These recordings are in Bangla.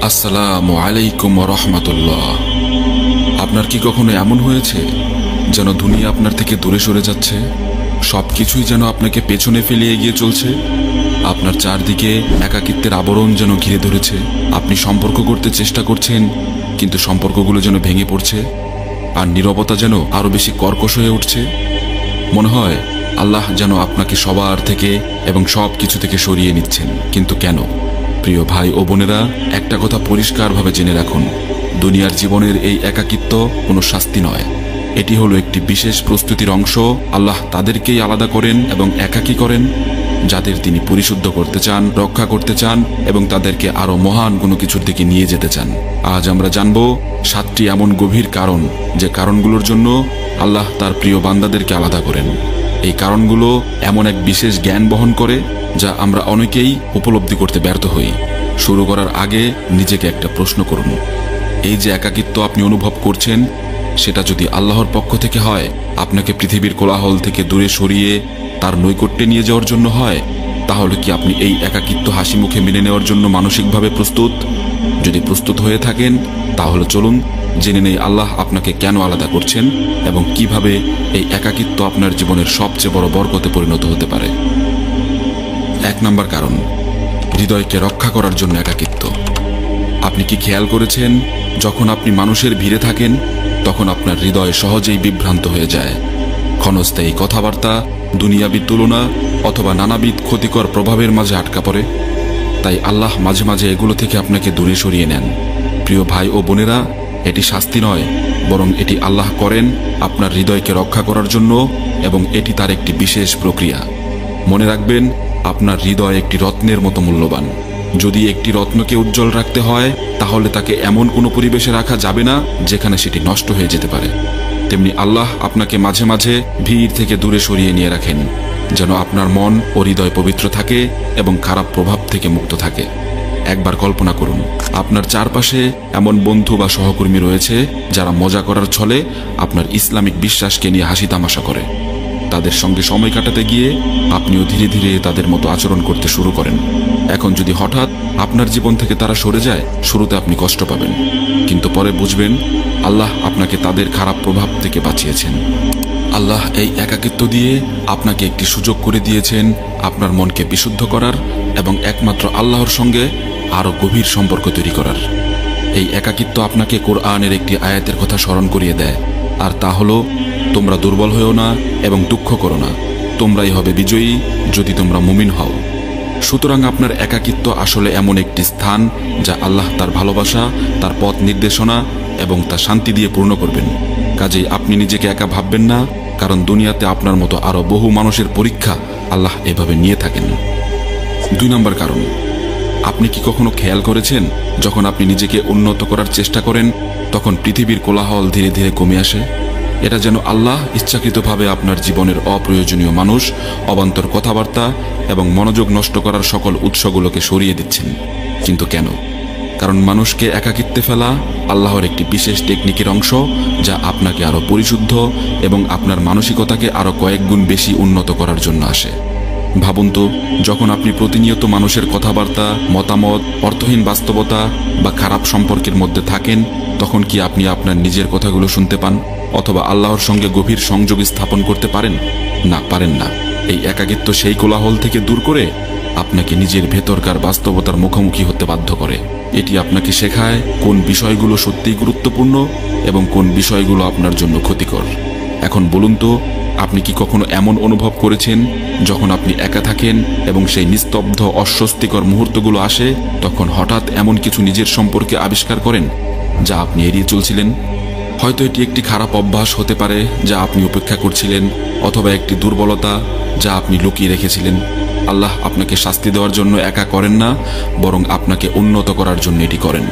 আসসালামু আলাইকুম ওয়া রাহমাতুল্লাহ। আপনার কি কখনো এমন হয়েছে যেন দুনিয়া আপনার থেকে দূরে সরে যাচ্ছে, সবকিছুই যেন আপনাকে পেছনে ফেলে এগিয়ে চলছে? আপনার চারদিকে একাকিত্বের আবরণ যেন ঘিরে ধরেছে। আপনি সম্পর্ক করতে চেষ্টা করছেন, কিন্তু সম্পর্কগুলো যেন ভেঙে পড়ছে, আর নীরবতা যেন আরো বেশি কর্কশ হয়ে উঠছে। মনে হয় আল্লাহ যেন আপনাকে সবার থেকে এবং সব কিছু থেকে সরিয়ে নিচ্ছেন। কিন্তু কেন? প্রিয় ভাই ও বোনেরা, একটা কথা পরিষ্কারভাবে জেনে রাখুন, দুনিয়ার জীবনের এই একাকিত্ব কোনো শাস্তি নয়, এটি হলো একটি বিশেষ প্রস্তুতির অংশ। আল্লাহ তাদেরকেই আলাদা করেন এবং একাকী করেন যাদের তিনি পরিশুদ্ধ করতে চান, রক্ষা করতে চান এবং তাদেরকে আরো মহান কোনো কিছুর দিকে নিয়ে যেতে চান। আজ আমরা জানব 7টি এমন গভীর কারণ, যে কারণগুলোর জন্য আল্লাহ তার প্রিয় বান্দাদেরকে আলাদা করেন। এই কারণগুলো এমন এক বিশেষ জ্ঞান বহন করে যা আমরা অনেকেই উপলব্ধি করতে ব্যর্থ হই। শুরু করার আগে নিজেকে একটা প্রশ্ন করুন, এই যে একাকিত্ব আপনি অনুভব করছেন, সেটা যদি আল্লাহর পক্ষ থেকে হয়, আপনাকে পৃথিবীর কোলাহল থেকে দূরে সরিয়ে তার নৈকট্যে নিয়ে যাওয়ার জন্য হয়, তাহলে কি আপনি এই একাকিত্ব হাসি মুখে মেনে নেওয়ার জন্য মানসিকভাবে প্রস্তুত? যদি প্রস্তুত হয়ে থাকেন, তাহলে চলুন জেনে নেই আল্লাহ আপনাকে কেন আলাদা করছেন এবং কিভাবে এই একাকিত্ব আপনার জীবনের সবচেয়ে বড় বরকতে পরিণত হতে পারে। 1 নম্বর কারণ, হৃদয়কে রক্ষা করার জন্য একাকিত্ব। আপনি কি খেয়াল করেছেন, যখন আপনি মানুষের ভিড়ে থাকেন, তখন আপনার হৃদয় সহজেই বিভ্রান্ত হয়ে যায়। ক্ষণস্থায়ী কথাবার্তা, দুনিয়াবী তুলনা অথবা নানাবিধ ক্ষতিকর প্রভাবের মাঝে আটকা পড়ে। তাই আল্লাহ মাঝে মাঝে এগুলো থেকে আপনাকে দূরে সরিয়ে নেন। প্রিয় ভাই ও বোনেরা, এটি শাস্তি নয়, বরং এটি আল্লাহ করেন আপনার হৃদয়কে রক্ষা করার জন্য, এবং এটি তার একটি বিশেষ প্রক্রিয়া। মনে রাখবেন, আপনার হৃদয় একটি রত্নের মতো মূল্যবান। যদি একটি রত্নকে উজ্জ্বল রাখতে হয়, তাহলে তাকে এমন কোনো পরিবেশে রাখা যাবে না যেখানে সেটি নষ্ট হয়ে যেতে পারে। তেমনি আল্লাহ আপনাকে মাঝে মাঝে ভিড় থেকে দূরে সরিয়ে নিয়ে রাখেন, যেন আপনার মন ও হৃদয় পবিত্র থাকে এবং খারাপ প্রভাব থেকে মুক্ত থাকে। একবার কল্পনা করুন, আপনার চারপাশে এমন বন্ধু বা সহকর্মী রয়েছে যারা মজা করার ছলে আপনার ইসলামিক বিশ্বাসকে নিয়ে হাসি তামাশা করে। তাদের সঙ্গে সময় কাটাতে গিয়ে আপনিও ধীরে ধীরে তাদের মতো আচরণ করতে শুরু করেন। এখন যদি হঠাৎ আপনার জীবন থেকে তারা সরে যায়, শুরুতে আপনি কষ্ট পাবেন, কিন্তু পরে বুঝবেন আল্লাহ আপনাকে তাদের খারাপ প্রভাব থেকে বাঁচিয়েছেন। আল্লাহ এই একাকিত্ব দিয়ে আপনাকে একটি সুযোগ করে দিয়েছেন আপনার মনকে বিশুদ্ধ করার এবং একমাত্র আল্লাহর সঙ্গে আরো গভীর সম্পর্ক তৈরি করার। এই একাকিত্ব আপনাকে কোরআনের একটি আয়াতের কথা স্মরণ করিয়ে দেয়, আর তা হলো, তোমরা দুর্বল হয়েও না এবং দুঃখ করো না, তোমরাই হবে বিজয়ী যদি তোমরা মুমিন হও। সুতরাং আপনার একাকিত্ব আসলে এমন একটি স্থান যা আল্লাহ তার ভালোবাসা, তার পথ নির্দেশনা এবং তার শান্তি দিয়ে পূর্ণ করবেন। কাজেই আপনি নিজেকে একা ভাববেন না, কারণ দুনিয়াতে আপনার মতো আরো বহু মানুষের পরীক্ষা আল্লাহ এভাবে নিয়ে থাকেন। 2 নম্বর কারণ, আপনি কি কখনো খেয়াল করেছেন, যখন আপনি নিজেকে উন্নত করার চেষ্টা করেন, তখন পৃথিবীর কোলাহল ধীরে ধীরে কমে আসে? এটা যেন আল্লাহ ইচ্ছাকৃতভাবে আপনার জীবনের অপ্রয়োজনীয় মানুষ, অবান্তর কথাবার্তা এবং মনোযোগ নষ্ট করার সকল উৎসগুলোকে সরিয়ে দিচ্ছেন। কিন্তু কেন? কারণ মানুষকে একাকিত্বে ফেলা আল্লাহর একটি বিশেষ টেকনিকের অংশ, যা আপনাকে আরো পরিশুদ্ধ এবং আপনার মানসিকতাকে আরো কয়েক গুণ বেশি উন্নত করার জন্য আসে। ভাবুন তো, যখন আপনি প্রতিনিয়ত মানুষের কথাবার্তা, মতামত, অর্থহীন বাস্তবতা বা খারাপ সম্পর্কের মধ্যে থাকেন, তখন কি আপনি আপনার নিজের কথাগুলো শুনতে পান অথবা আল্লাহর সঙ্গে গভীর সংযোগ স্থাপন করতে পারেন? না, পারেন না। এই একাকিত্ব সেই কোলাহল থেকে দূর করে আপনাকে নিজের ভেতরকার বাস্তবতার মুখোমুখি হতে বাধ্য করে। এটি আপনাকে শেখায় কোন বিষয়গুলো সত্যিই গুরুত্বপূর্ণ এবং কোন বিষয়গুলো আপনার জন্য ক্ষতিকর। এখন বলুন তো, আপনি কি কখনো এমন অনুভব করেছেন, যখন আপনি একা থাকেন এবং সেই নিস্তব্ধ অস্বস্তিকর মুহূর্তগুলো আসে, তখন হঠাৎ এমন কিছু নিজের সম্পর্কে আবিষ্কার করেন যা আপনি এড়িয়ে চলছিলেন? হয়তো এটি একটি খারাপ অভ্যাস হতে পারে যা আপনি উপেক্ষা করছিলেন, অথবা একটি দুর্বলতা যা আপনি লুকিয়ে রেখেছিলেন। আল্লাহ আপনাকে শাস্তি দেওয়ার জন্য একা করেন না, বরং আপনাকে উন্নত করার জন্য এটি করেন।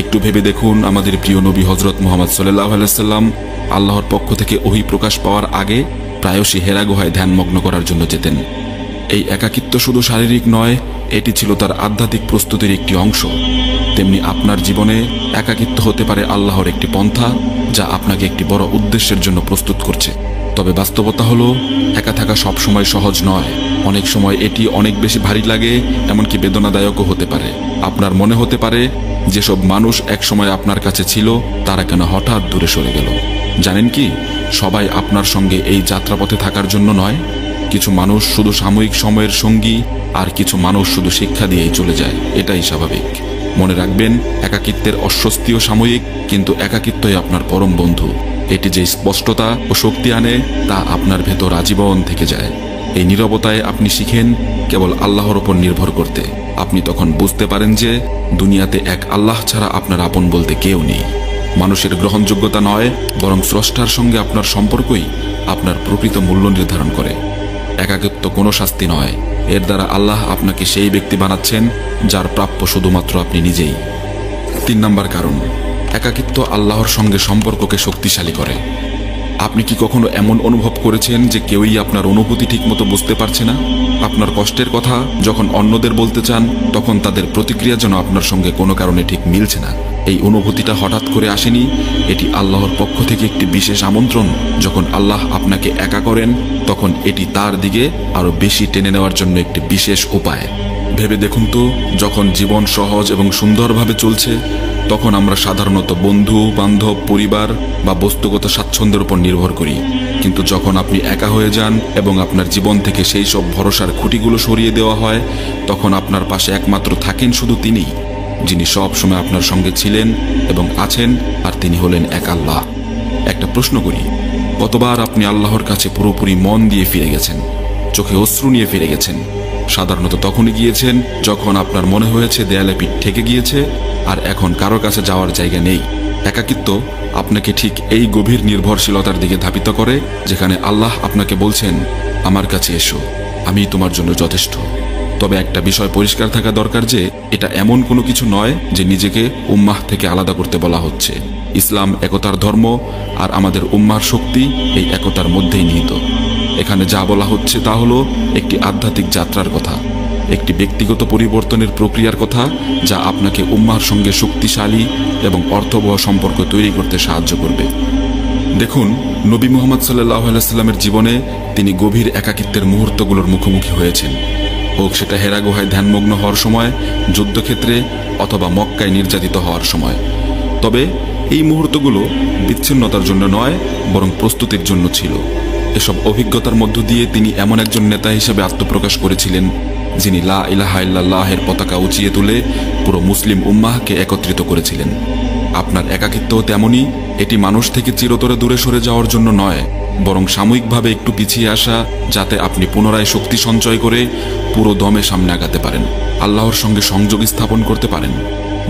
একটু ভেবে দেখুন, আমাদের প্রিয় নবী হযরত মুহাম্মদ সাল্লাল্লাহু আলাইহি সাল্লাম আল্লাহর পক্ষ থেকে ওহী প্রকাশ পাওয়ার আগে প্রায়শই হেরা গুহায় ধ্যানমগ্ন করার জন্য যেতেন। এই একাকিত্ব শুধু শারীরিক নয়, এটি ছিল তার আধ্যাত্মিক প্রস্তুতির একটি অংশ। তেমনি আপনার জীবনে একাকিত্ব হতে পারে আল্লাহর একটি পন্থা, যা আপনাকে একটি বড় উদ্দেশ্যের জন্য প্রস্তুত করছে। তবে বাস্তবতা হলো একা থাকা সবসময় সহজ নয়। অনেক সময় এটি অনেক বেশি ভারী লাগে, এমনকি বেদনাদায়কও হতে পারে। আপনার মনে হতে পারে যেসব মানুষ একসময় আপনার কাছে ছিল তারা কেন হঠাৎ দূরে সরে গেল। জানেন কি, সবাই আপনার সঙ্গে এই যাত্রাপথে থাকার জন্য নয়। কিছু মানুষ শুধু সাময়িক সময়ের সঙ্গী, আর কিছু মানুষ শুধু শিক্ষা দিয়েই চলে যায়। এটাই স্বাভাবিক। মনে রাখবেন, একাকিত্বের অস্বস্তিও সাময়িক, কিন্তু একাকিত্বই আপনার পরম বন্ধু। এটি যে স্পষ্টতা ও শক্তি আনে তা আপনার ভেতর আজীবন থেকে যায়। এই নীরবতায় আপনি শিখেন কেবল আল্লাহর ওপর নির্ভর করতে। আপনি তখন বুঝতে পারেন যে দুনিয়াতে এক আল্লাহ ছাড়া আপনার আপন বলতে কেউ নেই। মানুষের গ্রহণযোগ্যতা নয়, বরং স্রষ্টার সঙ্গে আপনার সম্পর্কই আপনার প্রকৃত মূল্য নির্ধারণ করে। একাকিত্ব কোনো শাস্তি নয়, এর দ্বারা আল্লাহ আপনাকে সেই ব্যক্তি বানাচ্ছেন যার প্রাপ্য শুধুমাত্র আপনি নিজেই। 3 নম্বর কারণ, একাকিত্ব আল্লাহর সঙ্গে সম্পর্ককে শক্তিশালী করে। আপনি কি কখনো এমন অনুভব করেছেন যে কেউই আপনার অনুভূতি ঠিকমতো বুঝতে পারছে না? আপনার কষ্টের কথা যখন অন্যদের বলতে চান, তখন তাদের প্রতিক্রিয়া যেন আপনার সঙ্গে কোনো কারণে ঠিক মিলছে না। এই অনুভূতিটা হঠাৎ করে আসেনি, এটি আল্লাহর পক্ষ থেকে একটি বিশেষ আমন্ত্রণ। যখন আল্লাহ আপনাকে একা করেন, তখন এটি তার দিকে আরো বেশি টেনে নেওয়ার জন্য একটি বিশেষ উপায়। ভেবে দেখুন তো, যখন জীবন সহজ এবং সুন্দরভাবে চলছে, তখন আমরা সাধারণত বন্ধু বান্ধব, পরিবার বা বস্তুগত স্বাচ্ছন্দ্যের উপর নির্ভর করি। কিন্তু যখন আপনি একা হয়ে যান এবং আপনার জীবন থেকে সেই সব ভরসার খুঁটিগুলো সরিয়ে দেওয়া হয়, তখন আপনার পাশে একমাত্র থাকেন শুধু তিনিই, যিনি সব সময় আপনার সঙ্গে ছিলেন এবং আছেন, আর তিনি হলেন এক আল্লাহ। একটা প্রশ্ন করি, কতবার আপনি আল্লাহর কাছে পুরোপুরি মন দিয়ে ফিরে গেছেন, চোখে অশ্রু নিয়ে ফিরে গেছেন? সাধারণত তখনই গিয়েছেন যখন আপনার মনে হয়েছে দেয়ালে পিঠ ঠেকে গিয়েছে আর এখন কারো কাছে যাওয়ার জায়গা নেই। একাকিত্ব আপনাকে ঠিক এই গভীর নির্ভরশীলতার দিকে ধাবিত করে, যেখানে আল্লাহ আপনাকে বলছেন, আমার কাছে এসো, আমি তোমার জন্য যথেষ্ট। তবে একটা বিষয় পরিষ্কার থাকা দরকার যে এটা এমন কোনো কিছু নয় যে নিজেকে উম্মাহ থেকে আলাদা করতে বলা হচ্ছে। ইসলাম একতার ধর্ম, আর আমাদের উম্মাহর শক্তি এই একতার মধ্যেই নিহিত। এখানে যা বলা হচ্ছে তা হলো একটি আধ্যাত্মিক যাত্রার কথা, একটি ব্যক্তিগত পরিবর্তনের প্রক্রিয়ার কথা, যা আপনাকে উম্মাহর সঙ্গে শক্তিশালী এবং অর্থবহ সম্পর্ক তৈরি করতে সাহায্য করবে। দেখুন, নবী মুহাম্মদ সাল্লাল্লাহু আলাইহি ওয়াসাল্লামের জীবনে তিনি গভীর একাকিত্বের মুহূর্তগুলোর মুখোমুখি হয়েছেন, হোক সেটা হেরা গুহায় ধ্যানমগ্ন হওয়ার সময়, যুদ্ধক্ষেত্রে, অথবা মক্কায় নির্যাতিত হওয়ার সময়। তবে এই মুহূর্তগুলো বিচ্ছিন্নতার জন্য নয়, বরং প্রস্তুতির জন্য ছিল। এসব অভিজ্ঞতার মধ্য দিয়ে তিনি এমন একজন নেতা হিসেবে আত্মপ্রকাশ করেছিলেন, যিনি লা ইলাহা ইল্লাল্লাহের পতাকা উঁচিয়ে তুলে পুরো মুসলিম উম্মাহকে একত্রিত করেছিলেন। আপনার একাকিত্ব তেমনই, এটি মানুষ থেকে চিরতরে দূরে সরে যাওয়ার জন্য নয়, বরং সাময়িকভাবে একটু পিছিয়ে আসা, যাতে আপনি পুনরায় শক্তি সঞ্চয় করে পুরো দমে সামনে আগাতে পারেন, আল্লাহর সঙ্গে সংযোগ স্থাপন করতে পারেন।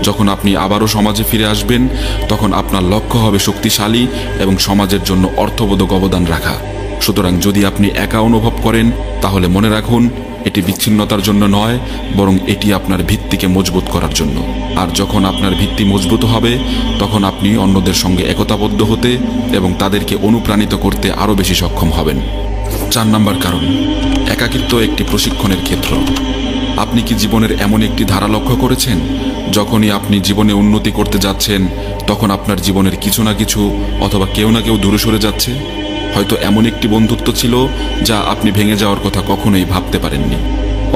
যখন আপনি আবারও সমাজে ফিরে আসবেন, তখন আপনার লক্ষ্য হবে শক্তিশালী এবং সমাজের জন্য অর্থবোধক অবদান রাখা। সুতরাং যদি আপনি একা অনুভব করেন, তাহলে মনে রাখুন, এটি বিচ্ছিন্নতার জন্য নয়, বরং এটি আপনার ভিত্তিকে মজবুত করার জন্য। আর যখন আপনার ভিত্তি মজবুত হবে, তখন আপনি অন্যদের সঙ্গে একতাবদ্ধ হতে এবং তাদেরকে অনুপ্রাণিত করতে আরও বেশি সক্ষম হবেন। 4 নম্বর কারণ, একাকিত্ব একটি প্রশিক্ষণের ক্ষেত্র। আপনি কি জীবনের এমন একটি ধারা লক্ষ্য করেছেন, যখনই আপনি জীবনে উন্নতি করতে যাচ্ছেন, তখন আপনার জীবনের কিছু না কিছু অথবা কেউ না কেউ দূরে সরে যাচ্ছে? হয়তো এমন একটি বন্ধুত্ব ছিল যা আপনি ভেঙে যাওয়ার কথা কখনোই ভাবতে পারেননি,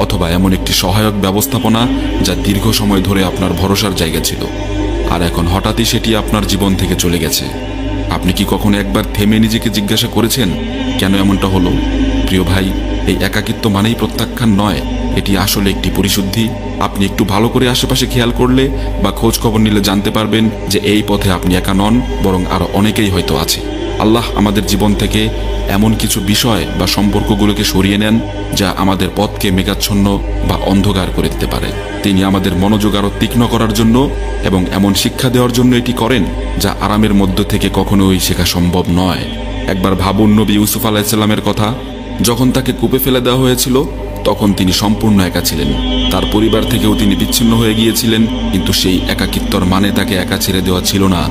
অথবা এমন একটি সহায়ক ব্যবস্থাপনা যা দীর্ঘ সময় ধরে আপনার ভরসার জায়গা ছিল, আর এখন হঠাৎই সেটি আপনার জীবন থেকে চলে গেছে। আপনি কি কখনো একবার থেমে নিজেকে জিজ্ঞাসা করেছেন কেন এমনটা হলো? প্রিয় ভাই, এই একাকিত্ব মানেই প্রত্যাখ্যান নয়, এটি আসলে একটি পরিশুদ্ধি। আপনি একটু ভালো করে আশেপাশে খেয়াল করলে বা খোঁজ খবর নিলে জানতে পারবেন যে এই পথে আপনি একা নন, বরং আরো অনেকেই হয়তো আছে। আল্লাহ আমাদের জীবন থেকে এমন কিছু বিষয় বা সম্পর্কগুলোকে সরিয়ে নেন যা আমাদের পথকে মেঘাচ্ছন্ন বা অন্ধকার করে দিতে পারে। তিনি আমাদের মনোযোগ আরো তীক্ষ্ণ করার জন্য এবং এমন শিক্ষা দেওয়ার জন্য এটি করেন যা আরামের মধ্য থেকে কখনোই শেখা সম্ভব নয়। একবার ভাবুন নবী ইউসুফ আলাইহিস সালামের কথা। যখন তাকে কূপে ফেলে দেওয়া হয়েছিল, তখন তিনি সম্পূর্ণ একা ছিলেন। তার পরিবার থেকেও তিনি বিচ্ছিন্ন হয়ে গিয়েছিলেন, কিন্তু সেই একাকিত্বর মানে তাকে একা ছেড়ে দেওয়া ছিল না,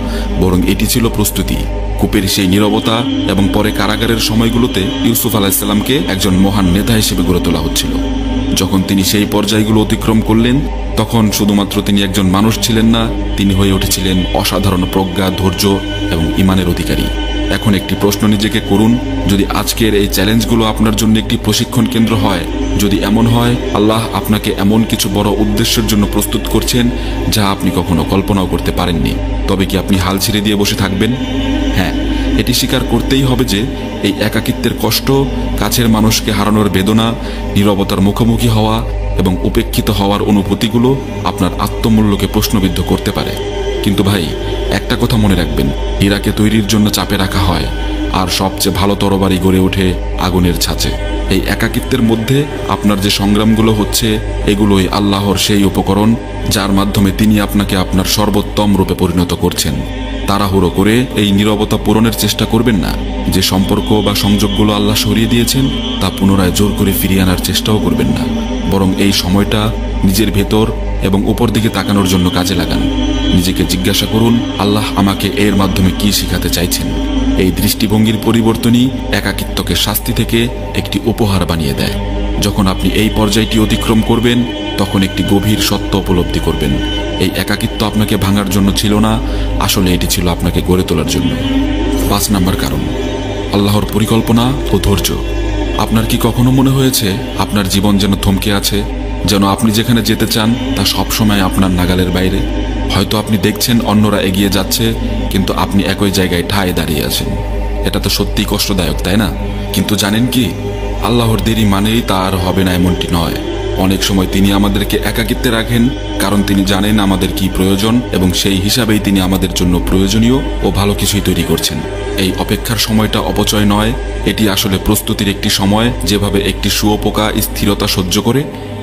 বরং এটি ছিল প্রস্তুতি। কূপের সেই নীরবতা এবং পরে কারাগারের সময়গুলোতে ইউসুফ আলাইহিস সালামকে একজন মহান নেতা হিসেবে গড়ে তোলা হচ্ছিল। যখন তিনি সেই পর্যায়গুলো অতিক্রম করলেন, তখন শুধুমাত্র তিনি একজন মানুষ ছিলেন না, তিনি হয়ে উঠেছিলেন অসাধারণ প্রজ্ঞা, ধৈর্য এবং ঈমানের অধিকারী। এখন একটি প্রশ্ন নিজেকে করুন, যদি আজকের এই চ্যালেঞ্জগুলো আপনার জন্য একটি প্রশিক্ষণ কেন্দ্র হয়, যদি এমন হয় আল্লাহ আপনাকে এমন কিছু বড় উদ্দেশ্যের জন্য প্রস্তুত করছেন যা আপনি কখনো কল্পনাও করতে পারেননি, তবে কি আপনি হাল ছেড়ে দিয়ে বসে থাকবেন? হ্যাঁ, এটি স্বীকার করতেই হবে যে এই একাকিত্বের কষ্ট, কাছের মানুষকে হারানোর বেদনা, নীরবতার মুখোমুখি হওয়া এবং উপেক্ষিত হওয়ার অনুভূতিগুলো আপনার আত্মমূল্যকে প্রশ্নবিদ্ধ করতে পারে। কিন্তু ভাই, একটা কথা মনে রাখবেন, হীরাকে তৈরির জন্য চাপে রাখা হয়, আর সবচেয়ে ভালো তরবারি গড়ে ওঠে আগুনের ছাঁচে। এই একাকিত্বের মধ্যে আপনার যে সংগ্রামগুলো হচ্ছে, এগুলোই আল্লাহর সেই উপকরণ যার মাধ্যমে তিনি আপনাকে আপনার সর্বোত্তম রূপে পরিণত করছেন। তাড়াহুড়ো করে এই নীরবতা পূরণের চেষ্টা করবেন না। যে সম্পর্ক বা সংযোগগুলো আল্লাহ সরিয়ে দিয়েছেন তা পুনরায় জোর করে ফিরিয়ে আনার চেষ্টাও করবেন না, বরং এই সময়টা নিজের ভেতর এবং উপর দিকে তাকানোর জন্য কাজে লাগান। নিজেকে জিজ্ঞাসা করুন, আল্লাহ আমাকে এর মাধ্যমে কি শেখাতে চাইছেন। এই দৃষ্টিভঙ্গির পরিবর্তনই একাকিত্বকে শাস্তি থেকে একটি উপহার বানিয়ে দেয়। যখন আপনি এই পর্যায়টি অতিক্রম করবেন, তখন একটি গভীর সত্য উপলব্ধি করবেন, এই একাকিত্ব আপনাকে ভাঙার জন্য ছিল না, আসলে এটি ছিল আপনাকে গড়ে তোলার জন্য। 5 নম্বর কারণ, আল্লাহর পরিকল্পনা ও ধৈর্য। আপনার কি কখনো মনে হয়েছে আপনার জীবন যেন থমকে আছে, যেন আপনি যেখানে যেতে চান তা সবসময় আপনার নাগালের বাইরে? হয়তো আপনি দেখছেন অন্যরা এগিয়ে যাচ্ছে, কিন্তু আপনি একই জায়গায় ঠায় দাঁড়িয়ে আছেন। এটা তো সত্যিই কষ্টদায়ক, তাই না? কিন্তু জানেন কি, আল্লাহর দেরি মানেই তা আর হবে না এমনটি নয়। অনেক সময় তিনি আমাদেরকে একাকিত্বে রাখেন, কারণ তিনি জানেন আমাদের কি প্রয়োজন এবং সেই হিসাবেই তিনি আমাদের জন্য প্রয়োজনীয় ও ভালো কিছুই তৈরি করছেন। এই অপেক্ষার সময়টা অপচয় নয়, এটি আসলে প্রস্তুতির একটি সময়। যেভাবে একটি শুঁয়োপোকা স্থিরতা সহ্য করে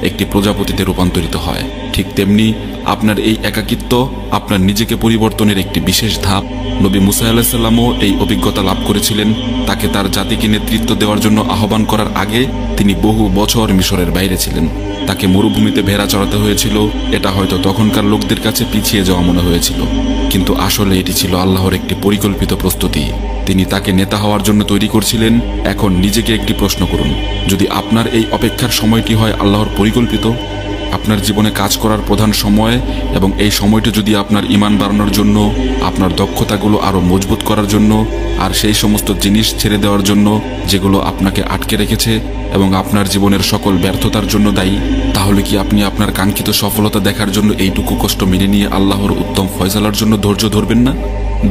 একটি প্রজাপতিতে রূপান্তরিত হয়, ঠিক তেমনি আপনার এই একাকিত্ব আপনার নিজেকে পরিবর্তনের একটি বিশেষ ধাপ। নবী মুসা আলাইহিস সালামও এই অভিজ্ঞতা লাভ করেছিলেন। তাকে তার জাতিকে নেতৃত্ব দেওয়ার জন্য আহ্বান করার আগে তিনি বহু বছর মিশরের বাইরে ছিলেন। তাকে মরুভূমিতে ভেড়া চড়াতে হয়েছিল। এটা হয়তো তখনকার লোকদের কাছে পিছিয়ে যাওয়া মনে হয়েছিল, কিন্তু আসলে এটি ছিল আল্লাহর একটি পরিকল্পিত প্রস্তুতি। তিনি তাকে নেতা হওয়ার জন্য তৈরি করছিলেন। এখন নিজেকে একটি প্রশ্ন করুন, যদি আপনার এই অপেক্ষার সময়টি হয় আল্লাহর পরিকল্পিত, আপনার জীবনে কাজ করার প্রধান সময়, এবং এই সময়টি যদি আপনার ঈমান বাড়ানোর জন্য, আপনার দক্ষতাগুলো আরও মজবুত করার জন্য, আর সেই সমস্ত জিনিস ছেড়ে দেওয়ার জন্য যেগুলো আপনাকে আটকে রেখেছে এবং আপনার জীবনের সকল ব্যর্থতার জন্য দায়ী, তাহলে কি আপনি আপনার কাঙ্ক্ষিত সফলতা দেখার জন্য এইটুকু কষ্ট মেনে নিয়ে আল্লাহর উত্তম ফয়সালার জন্য ধৈর্য ধরবেন না?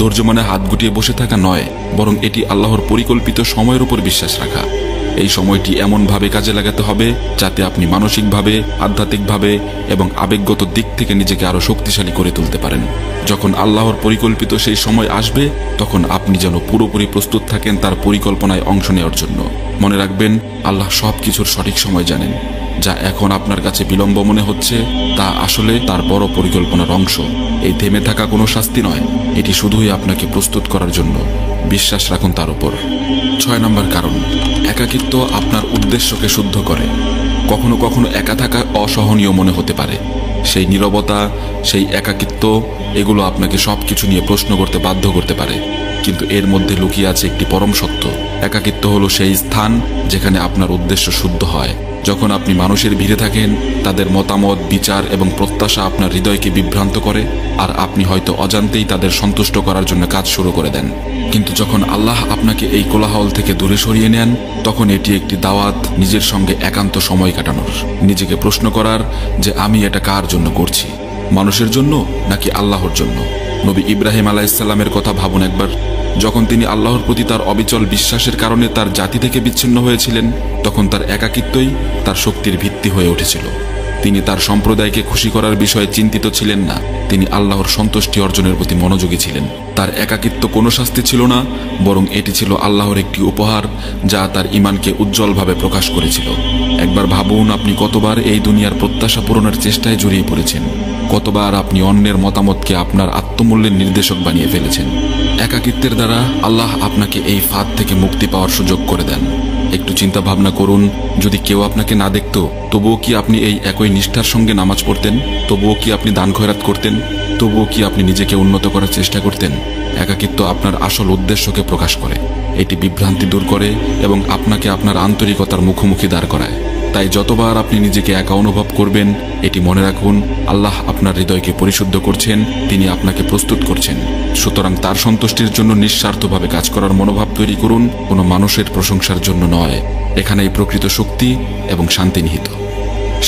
ধৈর্য মানে হাত গুটিয়ে বসে থাকা নয়, বরং এটি আল্লাহর পরিকল্পিত সময়ের উপর বিশ্বাস রাখা। এই সময়টি এমনভাবে কাজে লাগাতে হবে যাতে আপনি মানসিকভাবে, আধ্যাত্মিকভাবে এবং আবেগগত দিক থেকে নিজেকে আরও শক্তিশালী করে তুলতে পারেন। যখন আল্লাহর পরিকল্পিত সেই সময় আসবে, তখন আপনি যেন পুরোপুরি প্রস্তুত থাকেন তার পরিকল্পনায় অংশ নেওয়ার জন্য। মনে রাখবেন, আল্লাহ সব কিছুর সঠিক সময় জানেন। যা এখন আপনার কাছে বিলম্ব মনে হচ্ছে তা আসলে তার বড় পরিকল্পনার অংশ। এই থেমে থাকা কোনো শাস্তি নয়, এটি শুধুই আপনাকে প্রস্তুত করার জন্য। বিশ্বাস রাখুন তার উপর। 6 নম্বর কারণ, একাকিত্ব আপনার উদ্দেশ্যকে শুদ্ধ করে। কখনো কখনো একা থাকা অসহনীয় মনে হতে পারে। সেই নীরবতা, সেই একাকিত্ব, এগুলো আপনাকে সব কিছু নিয়ে প্রশ্ন করতে বাধ্য করতে পারে, কিন্তু এর মধ্যে লুকিয়ে আছে একটি পরম সত্য। একাকিত্ব হলো সেই স্থান যেখানে আপনার উদ্দেশ্য শুদ্ধ হয়। যখন আপনি মানুষের ভিড়ে থাকেন, তাদের মতামত, বিচার এবং প্রত্যাশা আপনার হৃদয়কে বিভ্রান্ত করে, আর আপনি হয়তো অজান্তেই তাদের সন্তুষ্ট করার জন্য কাজ শুরু করে দেন। কিন্তু যখন আল্লাহ আপনাকে এই কোলাহল থেকে দূরে সরিয়ে নেন, তখন এটি একটি দাওয়াত নিজের সঙ্গে একান্ত সময় কাটানোর, নিজেকে প্রশ্ন করার যে আমি এটা কার জন্য করছি, মানুষের জন্য নাকি আল্লাহর জন্য। নবী ইব্রাহিম আলাইহিস সালামের কথা ভাবুন একবার। যখন তিনি আল্লাহর প্রতি তার অবিচল বিশ্বাসের কারণে তার জাতি থেকে বিচ্ছিন্ন হয়েছিলেন, তখন তার একাকিত্বই তার শক্তির ভিত্তি হয়ে উঠেছিল। তিনি তার সম্প্রদায়কে খুশি করার বিষয়ে চিন্তিত ছিলেন না, তিনি আল্লাহর সন্তুষ্টি অর্জনের প্রতি মনোযোগী ছিলেন। তার একাকিত্ব কোনো শাস্তি ছিল না, বরং এটি ছিল আল্লাহর একটি উপহার যা তার ঈমানকে উজ্জ্বলভাবে প্রকাশ করেছিল। একবার ভাবুন, আপনি কতবার এই দুনিয়ার প্রত্যাশা পূরণের চেষ্টায় জড়িয়ে পড়েছেন, কতবার আপনি অন্যের মতামতকে আপনার আত্মমূল্যের নির্দেশক বানিয়ে ফেলেছেন। একাকিত্বের দ্বারা আল্লাহ আপনাকে এই ফাঁদ থেকে মুক্তি পাওয়ার সুযোগ করে দেন। একটু চিন্তা ভাবনা করুন, যদি কেউ আপনাকে না দেখত, তবুও কি আপনি এই একই নিষ্ঠার সঙ্গে নামাজ পড়তেন? তবুও কি আপনি দান খয়রাত করতেন? তবুও কি আপনি নিজেকে উন্নত করার চেষ্টা করতেন? একাকিত্ব আপনার আসল উদ্দেশ্যকে প্রকাশ করে, এটি বিভ্রান্তি দূর করে এবং আপনাকে আপনার আন্তরিকতার মুখোমুখি দাঁড় করায়। তাই যতবার আপনি নিজেকে একা অনুভব করবেন, এটি মনে রাখুন, আল্লাহ আপনার হৃদয়কে পরিশুদ্ধ করছেন, তিনি আপনাকে প্রস্তুত করছেন। সুতরাং তার সন্তুষ্টির জন্য নিঃস্বার্থভাবে কাজ করার মনোভাব তৈরি করুন, কোনো মানুষের প্রশংসার জন্য নয়। এখানেই প্রকৃত শক্তি এবং শান্তি নিহিত।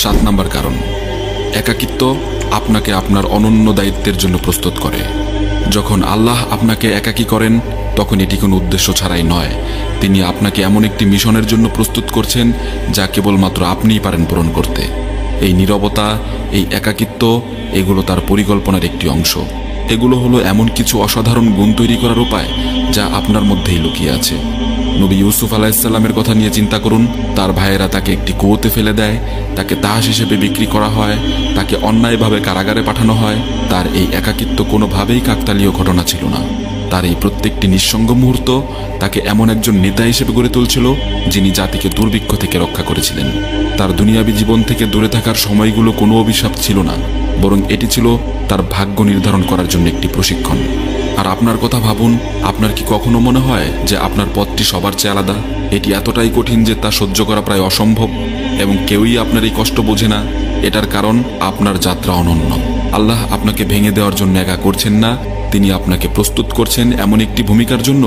7 নম্বর কারণ, একাকিত্ব আপনাকে আপনার অনন্য দায়িত্বের জন্য প্রস্তুত করে। যখন আল্লাহ আপনাকে একাকী করেন তখন এটি কোনো উদ্দেশ্য ছাড়াই নয়। তিনি আপনাকে এমন একটি মিশনের জন্য প্রস্তুত করছেন যা কেবলমাত্র আপনিই পারেন পূরণ করতে। এই নীরবতা, এই একাকিত্ব, এগুলো তার পরিকল্পনার একটি অংশ। এগুলো হলো এমন কিছু অসাধারণ গুণ তৈরি করার উপায় যা আপনার মধ্যেই লুকিয়ে আছে। নবী ইউসুফ আলাইহিসসালামের কথা নিয়ে চিন্তা করুন। তার ভাইয়েরা তাকে একটি কুয়োতে ফেলে দেয়, তাকে দাস হিসেবে বিক্রি করা হয়, তাকে অন্যায়ভাবে কারাগারে পাঠানো হয়। তার এই একাকিত্ব কোনোভাবেই কাকতালীয় ঘটনা ছিল না। তার এই প্রত্যেকটি নিঃসঙ্গ মুহূর্ত তাকে এমন একজন নেতা হিসেবে গড়ে তুলছিল যিনি জাতিকে দুর্ভিক্ষ থেকে রক্ষা করেছিলেন। তার দুনিয়াবী জীবন থেকে দূরে থাকার সময়গুলো কোনো অভিশাপ ছিল না, বরং এটি ছিল তার ভাগ্য নির্ধারণ করার জন্য একটি প্রশিক্ষণ। আর আপনার কথা ভাবুন, আপনার কি কখনো মনে হয় যে আপনার পথটি সবার চেয়ে আলাদা? এটি এতটাই কঠিন যে তা সহ্য করা প্রায় অসম্ভব, এবং কেউই আপনার এই কষ্ট বোঝে না। এটার কারণ আপনার যাত্রা অনন্য। আল্লাহ আপনাকে ভেঙে দেওয়ার জন্য একা করছেন না, তিনি আপনাকে প্রস্তুত করছেন এমন একটি ভূমিকার জন্য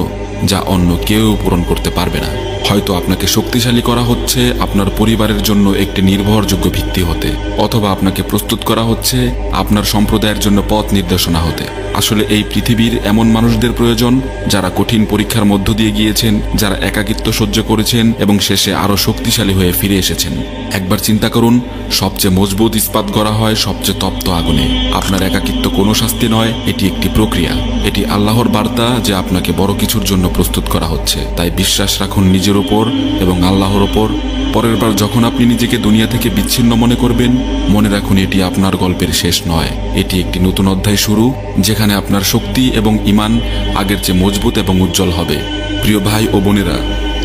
যা অন্য কেউ পূরণ করতে পারবে না। হয়তো আপনাকে শক্তিশালী করা হচ্ছে আপনার পরিবারের জন্য একটি নির্ভরযোগ্য ভিত্তি হতে, অথবা আপনাকে প্রস্তুত করা হচ্ছে আপনার সম্প্রদায়ের জন্য পথ নির্দেশনা হতে। আসলে এই পৃথিবীর এমন মানুষদের প্রয়োজন যারা কঠিন পরীক্ষার মধ্য দিয়ে গিয়েছেন, যারা একাকিত্ব সহ্য করেছেন এবং শেষে আরো শক্তিশালী হয়ে ফিরে এসেছেন। একবার চিন্তা করুন, সবচেয়ে মজবুত ইস্পাত গড়া হয় সবচেয়ে তপ্ত আগুনে। আপনার একাকিত্ব কোনো শাস্তি নয়, এটি একটি প্রক্রিয়া। এটি আল্লাহর বার্তা যে আপনাকে বড় কিছুর জন্য প্রস্তুত করা হচ্ছে। তাই বিশ্বাস রাখুন নিজের উপর এবং আল্লাহর ওপর। পরের বার যখন আপনি নিজেকে দুনিয়া থেকে বিচ্ছিন্ন মনে করবেন, মনে রাখুন এটি আপনার গল্পের শেষ নয়, এটি একটি নতুন অধ্যায় শুরু, যেখানে আপনার শক্তি এবং ঈমান আগের চেয়ে মজবুত এবং উজ্জ্বল হবে। প্রিয় ভাই ও বোনেরা,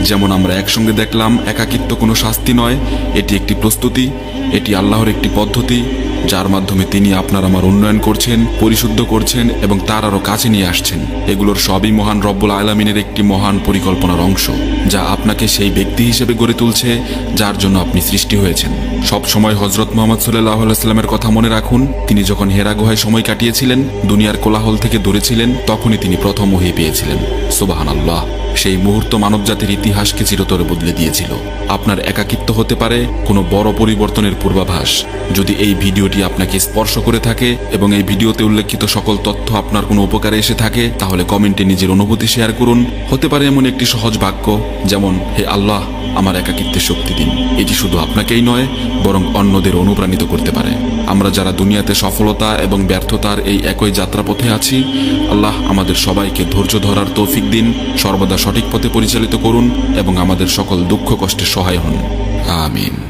যেমন আমরা একসঙ্গে দেখলাম একাকিত্ব কোনো শাস্তি নয়, এটি একটি প্রস্তুতি, এটি আল্লাহর একটি পদ্ধতি যার মাধ্যমে তিনি আপনার আমার উন্নয়ন করছেন, পরিশুদ্ধ করছেন এবং তার আরো কাছে নিয়ে আসছেন। এগুলোর সবই মহান রব্বুল আলামিনের একটি মহান পরিকল্পনার অংশ, যা আপনাকে সেই ব্যক্তি হিসেবে গড়ে তুলছে যার জন্য আপনি সৃষ্টি হয়েছেন। সব সময় হযরত মুহাম্মদ সাল্লাল্লাহু আলাইহি ওয়াসাল্লামের কথা মনে রাখুন। তিনি যখন হেরা গুহায় সময় কাটিয়েছিলেন, দুনিয়ার কোলাহল থেকে দূরে ছিলেন, তখনই তিনি প্রথম ওহী পেয়েছিলেন। সুবহানাল্লাহ। সেই মুহূর্ত মানবজাতির ইতিহাসকে চিরতরে বদলে দিয়েছিল। আপনার একাকিত্ব হতে পারে কোনো বড় পরিবর্তনের পূর্বাভাস। যদি এই ভিডিওটি আপনাকে স্পর্শ করে থাকে এবং এই ভিডিওতে উল্লেখিত সকল তথ্য আপনার কোনো উপকারে এসে থাকে, তাহলে কমেন্টে নিজের অনুভূতি শেয়ার করুন। হতে পারে এমন একটি সহজ বাক্য যেমন, হে আল্লাহ, আমার একাকিত্বের শক্তি দিন। এটি শুধু আপনাকেই নয়, বরং অন্যদের অনুপ্রাণিত করতে পারে। আমরা যারা দুনিয়াতে সফলতা এবং ব্যর্থতার এই একই যাত্রাপথে আছি, আল্লাহ আমাদের সবাইকে ধৈর্য ধরার তৌফিক দিন, সর্বদা সঠিক পথে পরিচালিত করুন এবং আমাদের সকল দুঃখ কষ্টে সহায় হন। আমিন।